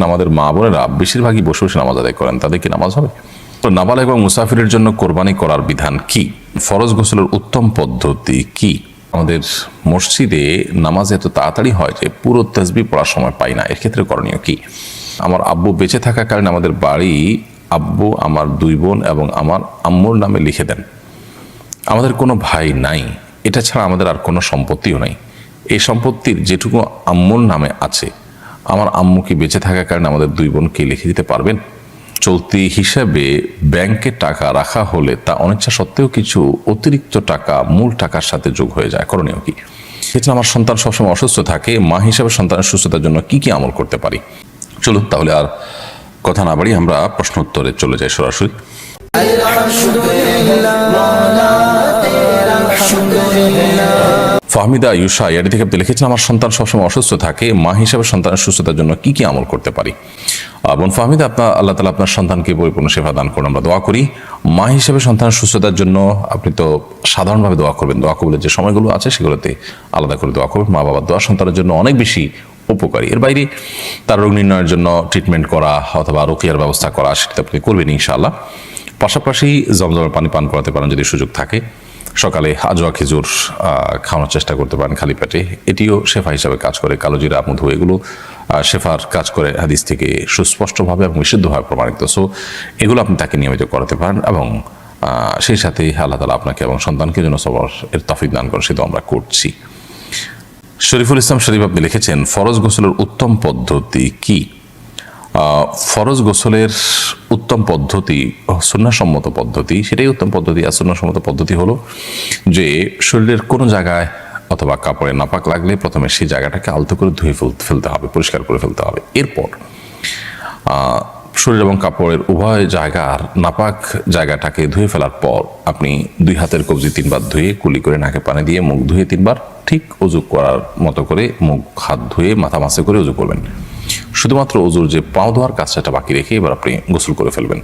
আমাদের মা বোনেরা বেশিরভাগই বসে বসে নামাজ আদায় করেন, তাদের কি নামাজ হবে? তো নাবালেগ এবং মুসাফিরের জন্য কোরবানি করার বিধান কি? ফরজ গোসলের উত্তম পদ্ধতি কি? আমাদের মসজিদে নামাজ এত তাড়াতাড়ি হয় যে পুরো তাসবিহ পড়ার সময় পাই না, এর ক্ষেত্রে করণীয় কি? আমার আব্বু বেঁচে থাকাকালীন আমাদের বাড়ি আব্বু আমার 2 বোন এবং আমার আম্মুর নামে লিখে দেন। আমাদের কোনো ভাই নাই, এটা ছাড়া আমাদের আর কোনো সম্পত্তিও নাই। এই সম্পত্তির যেটুকু আম্মুর নামে আছে, আমার আম্মু কি বেঁচে থাকার কারণে আমাদের 2 বোনকে লিখে দিতে পারবেন? চলতি হিসাবে ব্যাংকে টাকা রাখা হলে তা অনিচ্ছা সত্ত্বেও কিছু অতিরিক্ত টাকা মূল টাকার সাথে যোগ হয়ে যায়, করণীয় কি? সেটা আমার সন্তান সবসময় অসুস্থ থাকে, মা হিসাবে সন্তানের সুস্থতার জন্য কি কি আমল করতে পারি? চলুন তাহলে আর কথা না বাড়ি আমরা প্রশ্ন উত্তরে চলে যাই সরাসরি। ফাহমিদা ইউসা ইয়াডি থেকে আপনি লিখেছেন, আমার সন্তান সবসময় অসুস্থ থাকে, মা হিসাবে সন্তানের সুস্থতার জন্য কি কি আমল করতে পারি? বোন ফাহমিদা, আল্লাহ তাআলা আপনার সন্তানকে পরিপূর্ণ সেবা দান করুন, আমরা দোয়া করি। মা হিসাবে সন্তানের সুস্থতার জন্য আপনি তো সাধারণভাবে দোয়া করবেন, দোয়া কবুলের যে সময়গুলো আছে সেগুলোতে আলাদা করে দোয়া করবেন। মা বাবার দোয়া সন্তানের জন্য অনেক বেশি উপকারী। এর বাইরে তার রোগ নির্ণয়ের জন্য ট্রিটমেন্ট করা অথবা রুকিয়ার ব্যবস্থা করা, সেটা আপনি করবেন ইনশাআল্লাহ। পাশাপাশি জমজমের পানি পান করাতে পারেন যদি সুযোগ থাকে। সকালে আজওয়া খেজুর খাওয়ানোর চেষ্টা করতে পারেন খালি পেটে, এটিও শেফা হিসাবে কাজ করে। কালোজিরা, মধু, এগুলো শেফার কাজ করে হাদিস থেকে সুস্পষ্টভাবে এবং বিশুদ্ধভাবে প্রমাণিত। সো এগুলো আপনি তাকে নিয়মিত করাতে পারেন এবং সেই সাথে আল্লাহ তাআলা আপনাকে এবং সন্তানকে যেন সবার এর তৌফিক দান করেন, সেটা আমরা করছি। শরীফুল ইসলাম শরীফ আপনি লিখেছেন, ফরজ গোসলের উত্তম পদ্ধতি কি? ফরজ গোসলের উত্তম পদ্ধতি সুন্নাহসম্মত পদ্ধতি, সেটাই উত্তম পদ্ধতি। আর সুন্নাহসম্মত পদ্ধতি হলো যে শরীরের কোনো জায়গায় অথবা কাপড়ে নাপাক লাগলে প্রথমে সেই জায়গাটাকে আলতো করে ধুয়ে ফেলতে হবে, পরিষ্কার করে ফেলতে হবে। এরপর শরীর এবং কাপড়ের উভয় জায়গার নাপাক জায়গাটাকে ধুয়ে ফেলার পর আপনি 2 হাতের কবজি 3 বার ধুয়ে কুলি করে নাকে পানি দিয়ে মুখ ধুয়ে 3 বার ঠিক উজু করার মতো করে মুখ হাত ধুয়ে মাথা মাসে করে উজু করবেন। শুধুমাত্র উজুর যে পাও ধোয়ার কাজটা বাকি রেখে এবার আপনি গোসল করে ফেলবেন।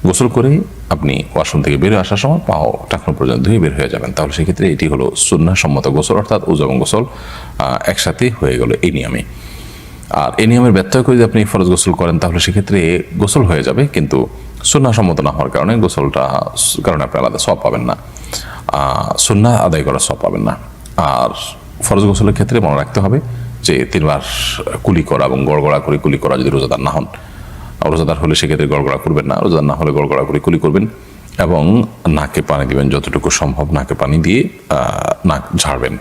গোসল করে আপনি ওয়াশরুম থেকে বের হয়ে আসার সময় পাও টাকনো পর্যন্ত ধুয়ে বের হয়ে যাবেন। তাহলে সেক্ষেত্রে এটি হলো সুন্নাহসম্মত গোসল, অর্থাৎ উজু এবং গোসল একসাথে হয়ে গেল এই নিয়মে। আর এই নিয়মের ব্যত্যয় করে যদি আপনি ফরজ গোসল করেন তাহলে সেক্ষেত্রে গোসল হয়ে যাবে, কিন্তু সুন্নাহসম্মত না হওয়ার কারণে কারণে আপনি আলাদা সওয়াব পাবেন না, সুন্নাহ আদায় করার সওয়াব পাবেন না। আর ফরজ গোসলের ক্ষেত্রে মনে রাখতে হবে যে 3 বার কুলি করা এবং গড়গড়া করে কুলি করা, যদি রোজাদার না হন। রোজাদার হলে সেক্ষেত্রে গড়গড়া করবেন না, রোজাদার না হলে গড়গড়া করে কুলি করবেন এবং নাকে পানি দিবেন, যতটুকু সম্ভব নাকে পানি দিয়ে নাক ঝাড়বেন।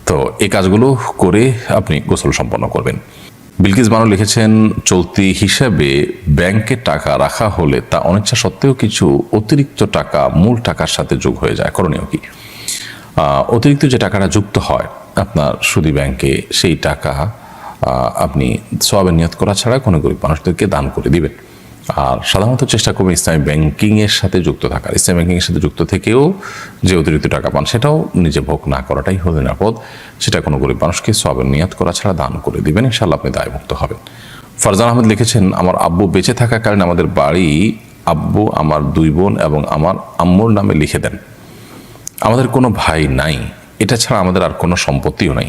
তো এই কাজগুলো করে আপনি গোসল সম্পন্ন করবেন। বিলকিস বানু লিখেছেন, চলতি হিসাবে ব্যাংকে টাকা রাখা হলে তা অনিচ্ছা সত্ত্বেও কিছু অতিরিক্ত টাকা মূল টাকার সাথে যোগ হয়ে যায়, করণীয় কি? অতিরিক্ত যে টাকাটা যুক্ত হয় আপনার সুদী ব্যাংকে, সেই টাকা আপনি সওয়াবের নিয়ত করা ছাড়া কোনো গরিব মানুষদেরকে দান করে দিবেন। আর সাধারণত চেষ্টা করবেন ইসলামী ব্যাংকিংয়ের সাথে যুক্ত থাকার। ইসলামী ব্যাংকিংয়ের সাথে যুক্ত থেকেও যে অতিরিক্ত টাকা পান সেটাও নিজে ভোগ না করাটাই হলো নিরাপদ। সেটা কোনো গরিব মানুষকে সওয়াবের নিয়ত করা ছাড়া দান করে দিবেন, ইনশাআল্লাহ আপনি দায়মুক্ত হবেন। ফারজান আহমেদ লিখেছেন, আমার আব্বু বেঁচে থাকাকালীন আমাদের বাড়ি আব্বু আমার 2 বোন এবং আমার আম্মুর নামে লিখে দেন। আমাদের কোনো ভাই নাই, এটা ছাড়া আমাদের আর কোনো সম্পত্তিও নাই।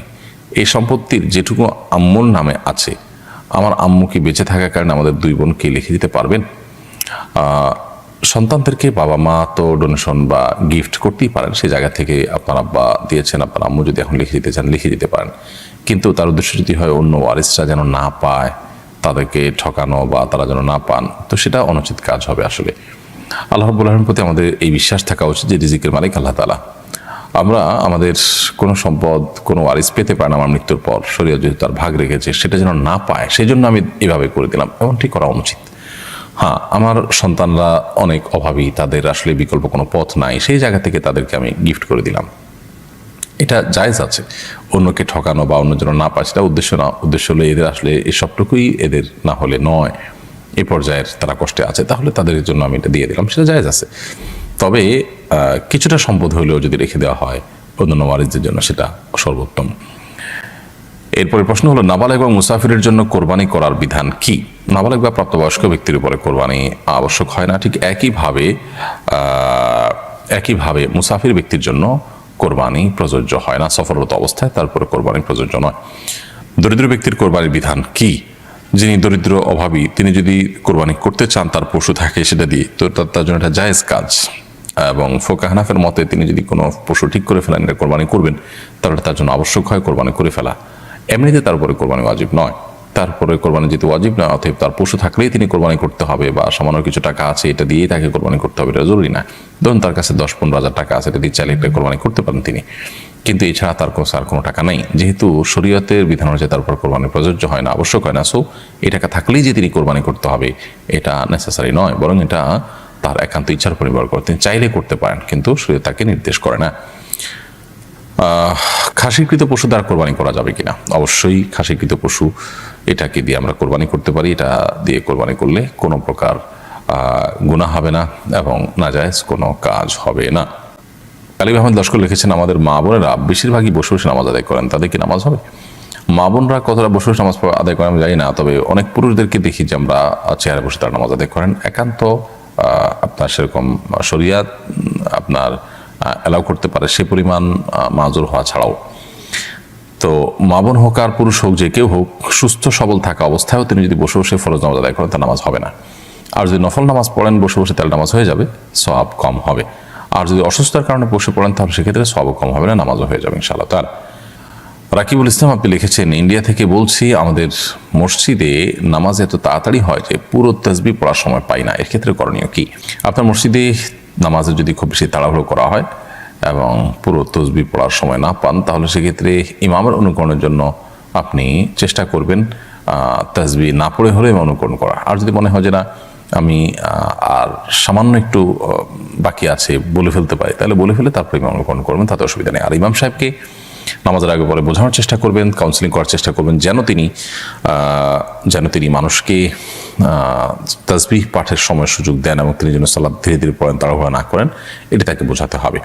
এই সম্পত্তির যেটুকু আম্মুর নামে আছে, আমার আম্মু কি বেঁচে থাকার কারণে আমাদের 2 বোনকে লিখে দিতে পারবেন? সন্তানদেরকে বাবা মা তো ডোনেশন বা গিফট করতেই পারেন, সেই জায়গা থেকে আপনার আব্বা দিয়েছেন, আপনার আম্মু যদি এখন লিখে দিতে চান লিখে দিতে পারেন। কিন্তু তার উদ্দেশ্য যদি হয় অন্য ওয়ারিসরা যেন না পায়, তাদেরকে ঠকানো বা তারা যেন না পান, তো সেটা অনুচিত কাজ হবে। আসলে আল্লাহ রাব্বুল আলামিনের প্রতি আমাদের এই বিশ্বাস থাকা উচিত যে রিজিকের মালিক আল্লাহ তাআলা। আমরা আমাদের কোনো সম্পদ কোনো ওয়ারিস পেতে পারে না আমার মৃত্যুর পর, শরীয়ত যেহেতু তার ভাগ রেখেছে সেটা যেন না পায়, সেই জন্য আমি এভাবে করে দিলাম, এমনটি করা অনুচিত। হ্যাঁ, আমার সন্তানরা অনেক অভাবী, তাদের আসলে বিকল্প কোনো পথ নাই, সেই জায়গা থেকে তাদেরকে আমি গিফট করে দিলাম, এটা জায়েজ আছে। অন্যকে ঠকানো বা অন্য যেন না পায় সেটা উদ্দেশ্য না। উদ্দেশ্য হলো এদের আসলে এই সবটুকুই এদের না হলে নয়, এই পর্যায়ের তারা কষ্টে আছে, তাহলে তাদের জন্য আমি এটা দিয়ে দিলাম, সেটা জায়েজ আছে। তবে কিছুটা সম্পদ হলেও যদি রেখে দেওয়া হয় অন্যান্য ওয়ারিসদের জন্য, সেটা সর্বোত্তম। এরপরে প্রশ্ন হলো, নাবালেগ এবং মুসাফিরের জন্য কোরবানি করার বিধান কি? নাবালেগ বা প্রাপ্তবয়স্ক ব্যক্তির উপরে কোরবানি আবশ্যক হয় না, ঠিক একইভাবে মুসাফির ব্যক্তির জন্য কোরবানি প্রযোজ্য হয় না। সফররত অবস্থায় তারপরে কোরবানি প্রযোজ্য নয়। দরিদ্র ব্যক্তির কোরবানির বিধান কি? যিনি দরিদ্র অভাবী তিনি যদি কোরবানি করতে চান, তার পশু থাকে সেটা দিয়ে, তো তার জন্য এটা জায়েজ কাজ। এবং ফোকা হানাফের মতে তিনি যদি কোনো পশু ঠিক করে ফেলেন এটা কোরবানি করবেন, তাহলে তার জন্য আবশ্যক হয় কোরবানি করে ফেলা। এমনিতে তার উপরে কোরবানি ওয়াজিব নয়, তারপরে কোরবানি যেহেতু ওয়াজিব নয়, অতএব তার পশু থাকলেই তিনি কোরবানি করতে হবে, বা সামান্য কিছু টাকা আছে এটা দিয়েই তাকে কোরবানি করতে হবে এটা জরুরি না। ধরুন তার কাছে 10-15 হাজার টাকা আছে, এটা দিয়ে চাইলে একটা কোরবানি করতে পারেন তিনি, কিন্তু এছাড়া তার আর কোনো টাকা নেই। যেহেতু শরীয়তের বিধান অনুযায়ী তার উপর কোরবানি প্রযোজ্য হয় না, আবশ্যক হয় না, সো এই টাকা থাকলেই যে তিনি কোরবানি করতে হবে এটা নেসেসারি নয়, বরং এটা তার একান্ত ইচ্ছার উপর নির্ভর করে, তিনি চাইলে করতে পারেন, কিন্তু শরীয়ত তাকে নির্দেশ করে না। খাসিকৃত পশু দ্বারা কোরবানি করা যাবে কিনা? অবশ্যই খাসিকৃত পশু এটাকে দিয়ে আমরা কোরবানি করতে পারি। এটা দিয়ে কোরবানি করলে কোনো প্রকার গুনাহ হবে না এবং নাজায়েজ কোনো কাজ হবে না। কালিম আহমেদ লস্কর লিখেছেন, আমাদের মা বোনেরা বেশিরভাগই বসে বসে নামাজ আদায় করেন, তাদের কি নামাজ হবে? মা বোনরা কতটা বসে বসে নামাজ আদায় করেন আমি জানি না, তবে অনেক পুরুষদেরকে দেখি যে আমরা চেয়ারে বসে তারা নামাজ আদায় করেন। একান্ত আপনার সেরকম শরিয়াত আপনার অ্যালাউ করতে পারে সে পরিমাণ মাজুর হওয়া ছাড়াও। তো মা বোন হোক আর পুরুষ হোক, যে কেউ হোক, সুস্থ সবল থাকা অবস্থায়ও তিনি যদি বসে বসে ফরজ নামাজ আদায় করেন তার নামাজ হবে না। আর যদি নফল নামাজ পড়েন বসে বসে তাহলে নামাজ হয়ে যাবে, সওয়াব কম হবে। আর যদি অসুস্থতার কারণে বসে পড়েন তাহলে সেক্ষেত্রে সওয়াবও কম হবে না, নামাজও হয়ে যাবে ইনশাআল্লাহ তাআলা। রাকিবুল ইসলাম আপনি লিখেছেন, ইন্ডিয়া থেকে বলছি, আমাদের মসজিদে নামাজ এত তাড়াতাড়ি হয় যে পুরো তাসবিহ পড়ার সময় পাই না, এর ক্ষেত্রে করণীয় কি? আপনার মসজিদে নামাজে যদি খুব বেশি তাড়াহুড়ো করা হয় এবং পুরো তাসবিহ পড়ার সময় না পান, তাহলে সেক্ষেত্রে ইমামের অনুকরণের জন্য আপনি চেষ্টা করবেন তাসবিহ না পড়ে হলে অনুকরণ করা। আর যদি মনে হয় যে না আমি আর সামান্য একটু বাকি আছে বলে ফেলতে পারি, তাহলে বলে ফেলে তারপরে ইমাম অনুকরণ করবেন, তাতে অসুবিধা নেই। আর ইমাম সাহেবকে নামাজের আগে পরে বোঝানোর চেষ্টা করবেন, কাউন্সিলিং করার চেষ্টা করবেন, যেন তিনি মানুষকে তাসবিহ পাঠের সময় সুযোগ দেন এবং তিনি যেন সালাত ধীরে ধীরে পড়েন, তাড়াহুড়া না করেন, এটি তাকে বোঝাতে হবে।